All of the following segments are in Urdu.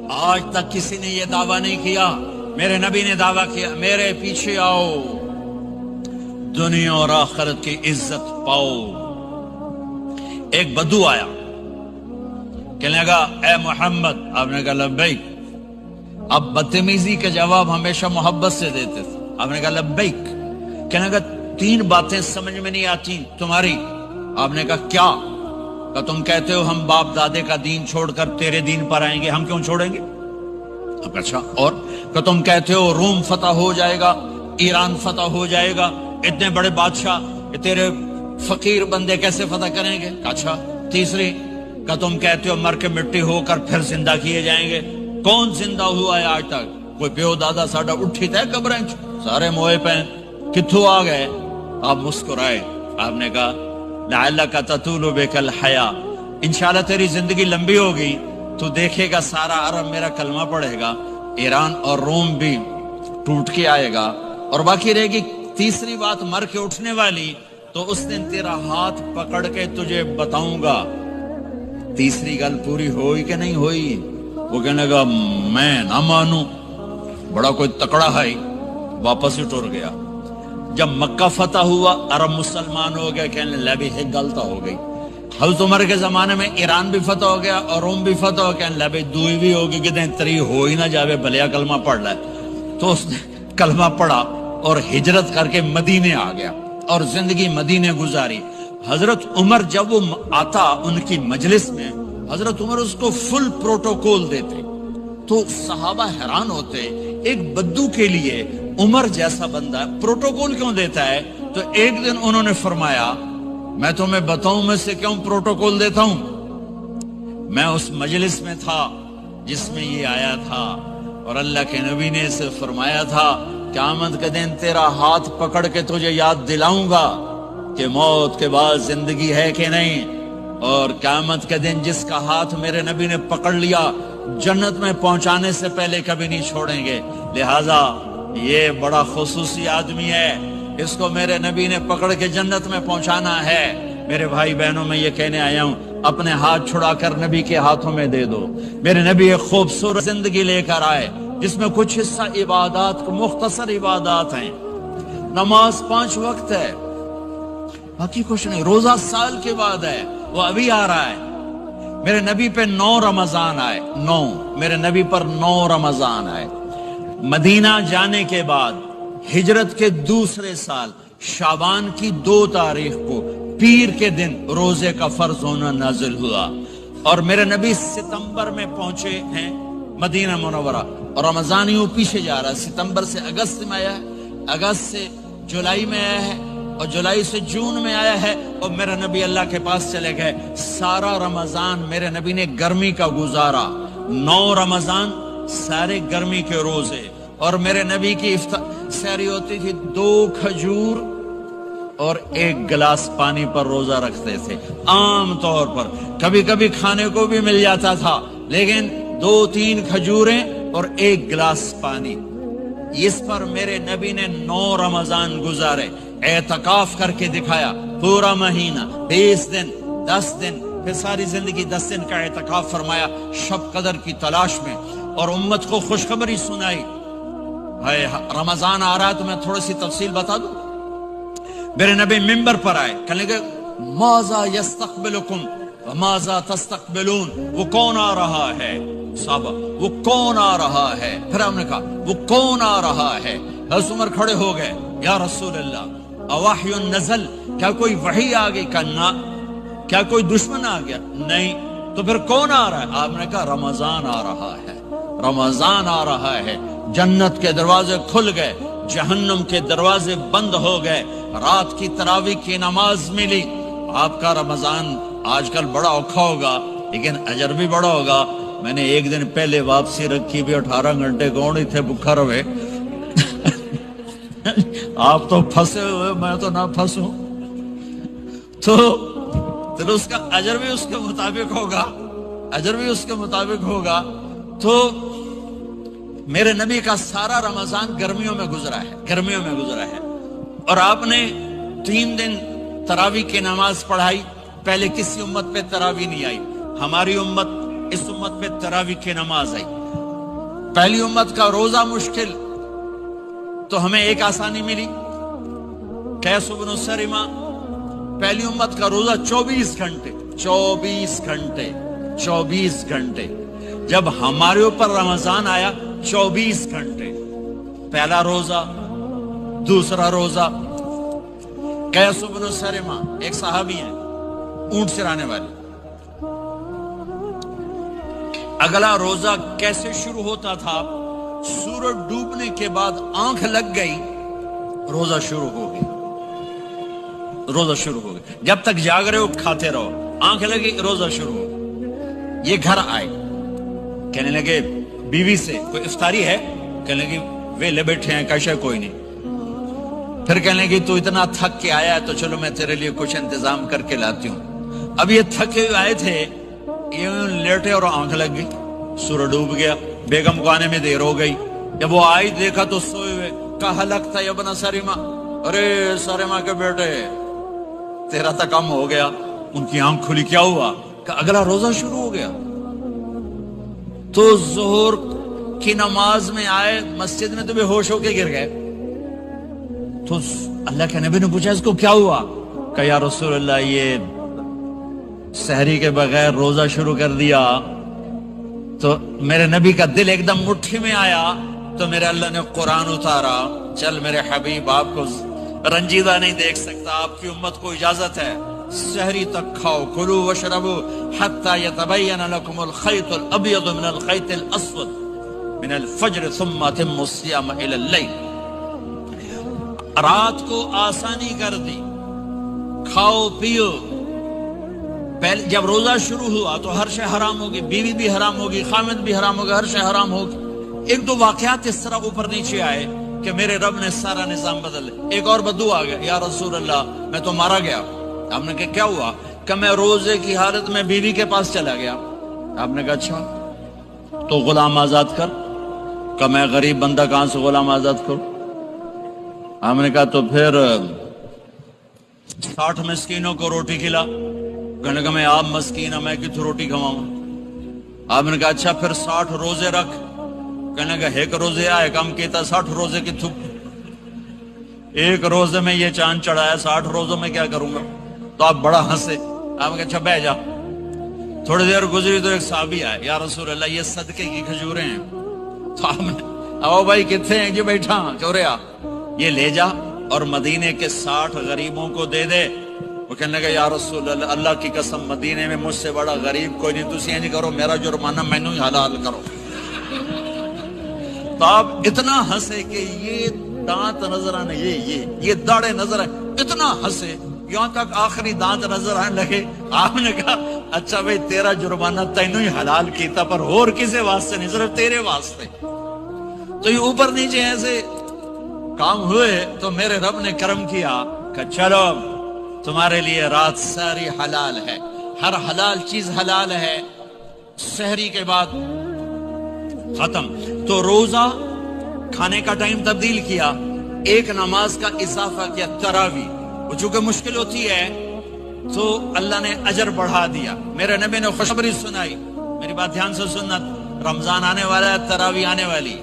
آج تک کسی نے یہ دعویٰ نہیں کیا، میرے نبی نے دعویٰ کیا میرے پیچھے آؤ دنیا اور آخرت کی عزت پاؤ۔ ایک بدو آیا، کہنے لگا اے محمد، آپ نے کہا لبیک۔ اب بدتمیزی کا جواب ہمیشہ محبت سے دیتے تھے، آپ نے کہا لبیک۔ کہنے لگا 3 باتیں سمجھ میں نہیں آتی تمہاری۔ آپ نے کہا کیا؟ کہ تم کہتے ہو ہم باپ دادے کا دین چھوڑ کر تیرے دین پر آئیں گے، ہم کیوں چھوڑیں گے؟ اچھا، اور کہ تم کہتے ہو روم فتح ہو جائے گا، ایران فتح ہو جائے گا، اتنے بڑے بادشاہ تیرے فقیر بندے کیسے فتح کریں گے؟ اچھا، تیسری کہ تم کہتے ہو مر کے مٹی ہو کر پھر زندہ کیے جائیں گے، کون زندہ ہوا ہے آج تک؟ کوئی پیو دادا ساڈا اٹھی تھے قبریں سارے موئے پہ کتھوں آ گئے؟ آپ مسکرائے، آپ نے کہا لعلک تطول بک الحیا، انشاءاللہ تیری زندگی لمبی ہوگی تو دیکھے گا سارا عرب میرا کلمہ پڑھے گا، ایران اور روم بھی ٹوٹ کے آئے گا، اور باقی رہے گی تیسری بات مر کے اٹھنے والی، تو اس دن تیرا ہاتھ پکڑ کے تجھے بتاؤں گا۔ تیسری گل پوری ہوئی کہ نہیں ہوئی؟ وہ کہنے لگا میں نہ مانوں، بڑا کوئی تکڑا ہے، واپس ہی ٹر گیا۔ جب مکہ فتح ہوا، عرب مسلمان ہو گئے، کہنے لگے ایک غلطہ ہو گئی۔ حضرت عمر کے زمانے میں ایران بھی فتح ہو گیا اور روم بھی فتح ہو گیا، کہنے لگے دوئی بھی ہوگی کہ دیں تری ہو ہی نہ جاوے، بھلیا کلمہ پڑھ لائے۔ تو اس نے کلمہ پڑھا اور ہجرت کر کے مدینے آ گیا اور زندگی مدینے گزاری۔ حضرت عمر جب وہ آتا ان کی مجلس میں، حضرت عمر اس کو فل پروٹوکول دیتے، تو صحابہ حیران ہوتے، ایک بدو کے لیے عمر جیسا بندہ پروٹوکول کیوں دیتا ہے؟ تو ایک دن انہوں نے فرمایا میں تمہیں بتاؤں میں سے کیوں پروٹوکول دیتا ہوں؟ میں اس مجلس میں تھا جس میں یہ آیا تھا، اور اللہ کے نبی نے اسے فرمایا تھا قیامت کے دن تیرا ہاتھ پکڑ کے تجھے یاد دلاؤں گا کہ موت کے بعد زندگی ہے کہ نہیں، اور قیامت کے دن جس کا ہاتھ میرے نبی نے پکڑ لیا جنت میں پہنچانے سے پہلے کبھی نہیں چھوڑیں گے، لہٰذا یہ بڑا خصوصی آدمی ہے، اس کو میرے نبی نے پکڑ کے جنت میں پہنچانا ہے۔ میرے بھائی بہنوں میں یہ کہنے آیا ہوں، اپنے ہاتھ چھڑا کر نبی کے ہاتھوں میں دے دو۔ میرے نبی ایک خوبصورت زندگی لے کر آئے جس میں کچھ حصہ عبادات، مختصر عبادات ہیں، نماز 5 وقت ہے، باقی کچھ نہیں، روزہ سال کے بعد ہے، وہ ابھی آ رہا ہے۔ میرے نبی پہ 9 رمضان آئے، 9 میرے نبی پر 9 رمضان آئے۔ مدینہ جانے کے بعد ہجرت کے دوسرے سال شعبان کی 2 تاریخ کو پیر کے دن روزے کا فرض ہونا نازل ہوا، اور میرے نبی ستمبر میں پہنچے ہیں مدینہ منورہ، اور رمضان یوں پیچھے جا رہا ہے، ستمبر سے اگست میں آیا ہے، اگست سے جولائی میں آیا ہے، اور جولائی سے جون میں آیا ہے، اور میرے نبی اللہ کے پاس چلے گئے۔ سارا رمضان میرے نبی نے گرمی کا گزارا، 9 رمضان سارے گرمی کے روزے، اور میرے نبی کی سحری ہوتی تھی 2 کھجور اور 1 گلاس پانی پر روزہ رکھتے تھے عام طور پر، کبھی کبھی کھانے کو بھی مل جاتا تھا، لیکن 2-3 کھجوریں اور 1 گلاس پانی، اس پر میرے نبی نے 9 رمضان گزارے، اعتکاف کر کے دکھایا، پورا مہینہ 20 دن 10 دن، پھر ساری زندگی 10 دن کا اعتکاف فرمایا شب قدر کی تلاش میں، اور امت کو خوشخبری سنائی۔ رمضان آ رہا ہے تو میں تھوڑی سی تفصیل بتا دوں۔ میرے نبی منبر پر آئے، کہنے لگے ماذا یستقبلکم وماذا تستقبلون، وہ کون آ رہا ہے؟ صحابہ وہ کون آ رہا ہے؟ پھر ہم نے کہا وہ کون آ رہا ہے؟ حضرت عمر کھڑے ہو گئے، یا رسول اللہ اوحی نزل، کیا کوئی وحی آ گئی؟ کہا کیا کوئی دشمن آ گیا؟ نہیں۔ تو پھر کون آ رہا ہے؟ آپ نے کہا رمضان آ رہا ہے، رمضان آ رہا ہے، جنت کے دروازے کھل گئے، جہنم کے دروازے بند ہو گئے، رات کی تراویح کی نماز ملی۔ آپ کا رمضان آج کل بڑا اوکھا ہوگا لیکن اجر بھی بڑا ہوگا۔ میں نے ایک دن پہلے واپسی رکھی بھی، 18 گھنٹے کون ہی تھے بھوکا رہے آپ تو پھنسے ہوئے، میں تو نہ پھنسوں، تو اس کا اجر بھی اس کے مطابق ہوگا، اجر بھی اس کے مطابق ہوگا۔ تو میرے نبی کا سارا رمضان گرمیوں میں گزرا ہے، گرمیوں میں گزرا ہے، اور آپ نے 3 دن تراویح کی نماز پڑھائی۔ پہلے کسی امت پہ تراویح نہیں آئی، ہماری امت اس امت پہ تراویح کی نماز آئی. پہلی امت کا روزہ مشکل تو ہمیں ایک آسانی ملی, قیس بن سرمہ. پہلی امت کا روزہ 24 گھنٹے 24 گھنٹے 24 گھنٹے. جب ہمارے اوپر رمضان آیا 24 گھنٹے. پہلا روزہ, دوسرا روزہ. قیس بن سرمہ ایک صحابی ہیں, اونٹ چرانے والے. اگلا روزہ کیسے شروع ہوتا تھا؟ سورج ڈوبنے کے بعد آنکھ لگ گئی, روزہ شروع ہو گیا. روزہ شروع ہو گیا. جب تک جاگ رہے ہو کھاتے رہو, آنکھ لگی روزہ شروع ہو. یہ گھر آئے, کہنے لگے بیوی سے کوئی افطاری ہے؟ کہنے لگے ویلے بیٹھے ہیں, کیسے کوئی نہیں. پھر کہنے لگے تو اتنا تھک کے آیا ہے تو چلو میں تیرے لیے کچھ انتظام کر کے لاتی ہوں. اب یہ تھکے آئے تھے, یہ لیٹے اور آنکھ لگ گئی, سورج ڈوب گیا. بیگم کو آنے میں دیر ہو گئی. جب وہ آئی دیکھا تو سوئے ہوئے. کہا لگتا ہے ابن سرمہ, ارے سرمہ کے بیٹے تیرا تو کم ہو گیا. ان کی آنکھ کھلی, کیا ہوا؟ کہ اگلا روزہ شروع ہو گیا. تو ظہر کی نماز میں آئے, مسجد میں تو بے ہوش ہو کے گر گئے. تو اللہ کے نبی نے پوچھا اس کو کیا ہوا؟ کہ یا رسول اللہ یہ سحری کے بغیر روزہ شروع کر دیا. تو میرے نبی کا دل ایک دم مٹھی میں آیا. تو میرے اللہ نے قرآن اتارا, چل میرے حبیب آپ کو رنجیدہ نہیں دیکھ سکتا, آپ کی امت کو اجازت ہے سحری تک کھاؤ, کلوا واشربوا حتی یتبین لکم الخیط الابیض من الخیط الاسود من الفجر ثم اتموا الصیام الی اللیل. رات کو آسانی کر دی, کھاؤ پیو. پہلے جب روزہ شروع ہوا تو ہر شے حرام ہوگی, بیوی بھی حرام ہوگی, خامد بھی حرام ہوگا, ہر شے حرام ہوگی. ایک دو واقعات اس طرح اوپر نیچے آئے کہ میرے رب نے سارا نظام بدل. ایک اور بدو آ گیا, یا رسول اللہ میں تو مارا گیا. آپ نے کہا کیا ہوا؟ کہ میں روزے کی حالت میں بیوی کے پاس چلا گیا. آپ نے کہا اچھا تو غلام آزاد کر. کہ میں غریب بندہ کہاں سے غلام آزاد کروں؟ آپ نے کہا تو پھر 60 مسکینوں کو روٹی کھلا. کہنے لگا میں آپ مسکین ہوں, میں کتوں روٹی کھواؤں؟ آپ نے کہا اچھا پھر 60 روزے رکھ. کہنے لگا ایک روزے آئے کم کیتا, 60 روزے کی تھوک. ایک روزے میں یہ چاند چڑھایا, 60 روزوں میں کیا کروں گا؟ تو آپ بڑا ہنسے. آپ نے کہا اچھا بیٹھ جا. تھوڑی دیر گزری تو ایک صحابی آئے, یا رسول اللہ یہ صدقے کی کھجوریں ہیں. تو آپ نے او بھائی کتنے ہیں؟ جو بیٹھا چوریا, یہ لے جا اور مدینے کے 60 غریبوں کو دے دے. وہ کہنے لگا یا رسول اللہ, اللہ کی قسم مدینے میں مجھ سے بڑا غریب کوئی نہیں, تسی نہیں کرو, میرا جرمانہ مینوں ہی حلال کرو. تو آپ اتنا ہنسے کہ یہ دانت نظر آنے, یہ داڑے نظر آئے, اتنا ہنسے یہاں تک آخری دانت نظر آنے لگے. آپ نے کہا اچھا بھائی تیرا جرمانہ تینوں ہی حلال کیتا, پر اور کسے واسطے نہیں, صرف تیرے واسطے. تو یہ اوپر نیچے ایسے کام ہوئے تو میرے رب نے کرم کیا کہ چلو تمہارے لیے رات ساری حلال ہے, ہر حلال چیز حلال ہے. سحری کے بعد ختم. تو روزہ کھانے کا ٹائم تبدیل کیا, ایک نماز کا اضافہ کیا, تراویح. وہ چونکہ مشکل ہوتی ہے تو اللہ نے اجر بڑھا دیا. میرے نبی نے خوشخبری سنائی, میری بات دھیان سے سننا, رمضان آنے والا ہے, تراویح آنے والی.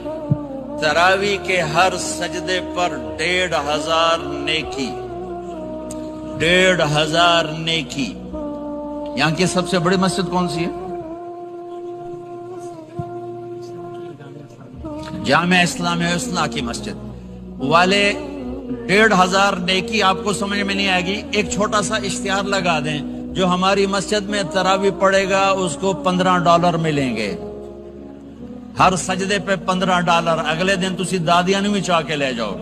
تراویح کے ہر سجدے پر 1500 نیکی, 1500 نیکی. یہاں کی سب سے بڑی مسجد کون سی ہے؟ جامعہ اسلامیہ حسنہ کی مسجد والے. 1500 نیکی آپ کو سمجھ میں نہیں آئے گی. ایک چھوٹا سا اشتہار لگا دیں, جو ہماری مسجد میں تراویح پڑے گا اس کو $15 ملیں گے, ہر سجدے پہ $15. اگلے دن تسی دادیاں نہیں بھی چاہ کے لے جاؤ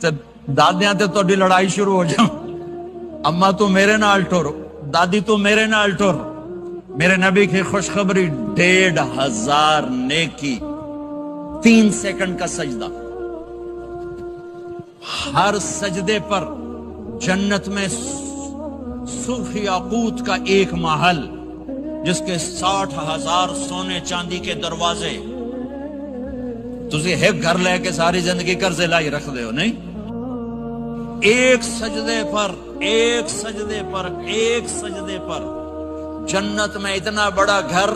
تے دادیاں تے تو لڑائی شروع ہو جاؤ, اما تو میرے نال ٹور, دادی تو میرے نال ٹور. میرے نبی کی خوشخبری, 1500 نیکی, 3 سیکنڈ کا سجدہ. ہر سجدے پر جنت میں سرخ یاقوت کا ایک محل, جس کے 60,000 سونے چاندی کے دروازے. تسی ایک گھر لے کے ساری زندگی قرضے لائی رکھ دے ہو نہیں. ایک سجدے پر جنت میں اتنا بڑا گھر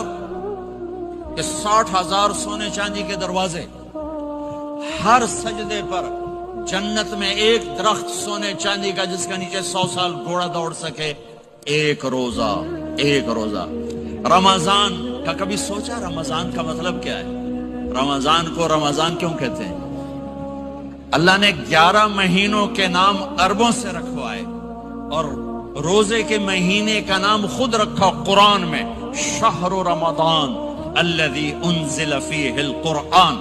کہ 60,000 سونے چاندی کے دروازے، ہر سجدے پر جنت میں ایک درخت سونے چاندی کا جس کا نیچے 100 سال گھوڑا دوڑ سکے، ایک روزہ۔ رمضان کا کبھی سوچا رمضان کا مطلب کیا ہے؟ رمضان کو رمضان کیوں کہتے ہیں؟ اللہ نے 11 مہینوں کے نام عربوں سے رکھوائے اور روزے کے مہینے کا نام خود رکھا قرآن میں، شہر رمضان الذی انزل فیہ القرآن۔